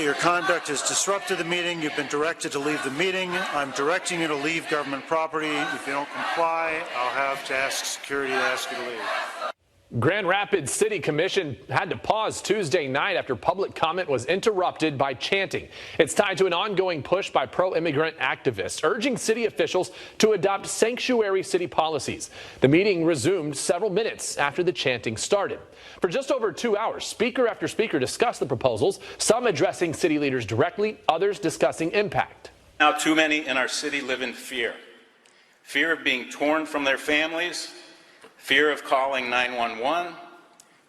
Your conduct has disrupted the meeting. You've been directed to leave the meeting. I'm directing you to leave government property. If you don't comply, I'll have to ask security to ask you to leave. Grand Rapids City Commission had to pause Tuesday night after public comment was interrupted by chanting. It's tied to an ongoing push by pro-immigrant activists urging city officials to adopt sanctuary city policies. The meeting resumed several minutes after the chanting started. For just over 2 hours, speaker after speaker discussed the proposals, some addressing city leaders directly, others discussing impact. Now too many in our city live in fear. Fear of being torn from their families, fear of calling 911,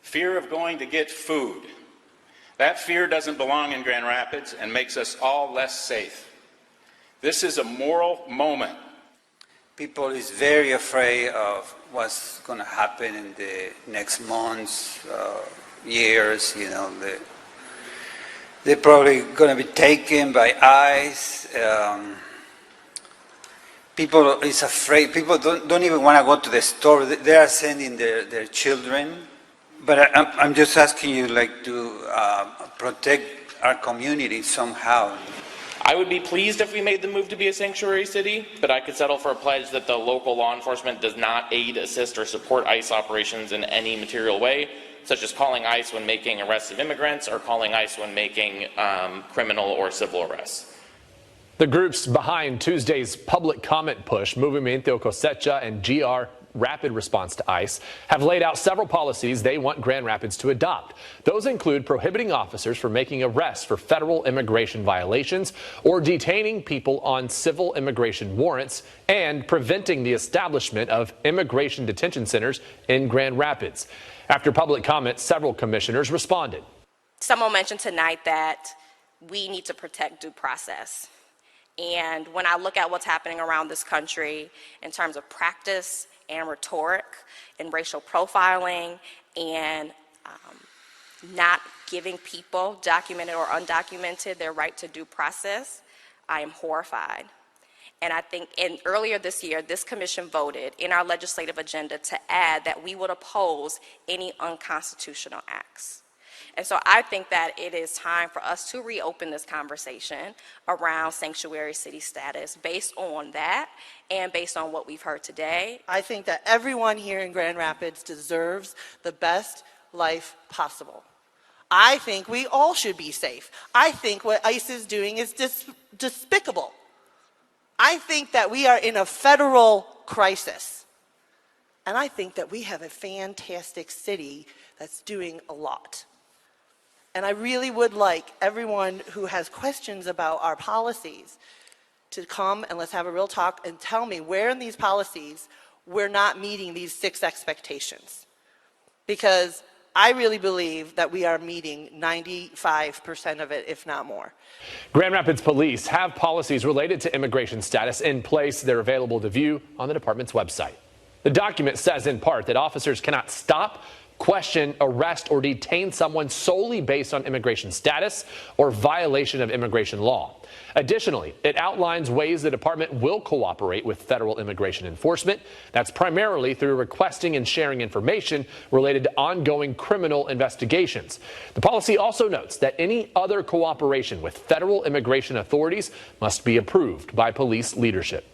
fear of going to get food. That fear doesn't belong in Grand Rapids and makes us all less safe. This is a moral moment. People is very afraid of what's going to happen in the next months, years. You know, they're probably going to be taken by ICE. People is afraid. People don't even want to go to the store. They are sending their children. But I'm just asking you, like, to protect our community somehow. I would be pleased if we made the move to be a sanctuary city, but I could settle for a pledge that the local law enforcement does not aid, assist, or support ICE operations in any material way, such as calling ICE when making arrests of immigrants or calling ICE when making criminal or civil arrests. The groups behind Tuesday's public comment push, Movimiento Cosecha and GR Rapid Response to ICE, have laid out several policies they want Grand Rapids to adopt. Those include prohibiting officers from making arrests for federal immigration violations or detaining people on civil immigration warrants and preventing the establishment of immigration detention centers in Grand Rapids. After public comment, several commissioners responded. Someone mentioned tonight that we need to protect due process. And when I look at what's happening around this country in terms of practice and rhetoric and racial profiling and not giving people, documented or undocumented, their right to due process, I am horrified. And I think earlier this year, this commission voted in our legislative agenda to add that we would oppose any unconstitutional acts. And so I think that it is time for us to reopen this conversation around sanctuary city status based on that and based on what we've heard today. I think that everyone here in Grand Rapids deserves the best life possible. I think we all should be safe. I think what ICE is doing is despicable. I think that we are in a federal crisis. And I think that we have a fantastic city that's doing a lot. And I really would like everyone who has questions about our policies to come and let's have a real talk and tell me where in these policies we're not meeting these 6 expectations. Because I really believe that we are meeting 95% of it, if not more. Grand Rapids Police have policies related to immigration status in place. They're available to view on the department's website. The document says in part that officers cannot stop, question, arrest, or detain someone solely based on immigration status or violation of immigration law. Additionally, it outlines ways the department will cooperate with federal immigration enforcement. That's primarily through requesting and sharing information related to ongoing criminal investigations. The policy also notes that any other cooperation with federal immigration authorities must be approved by police leadership.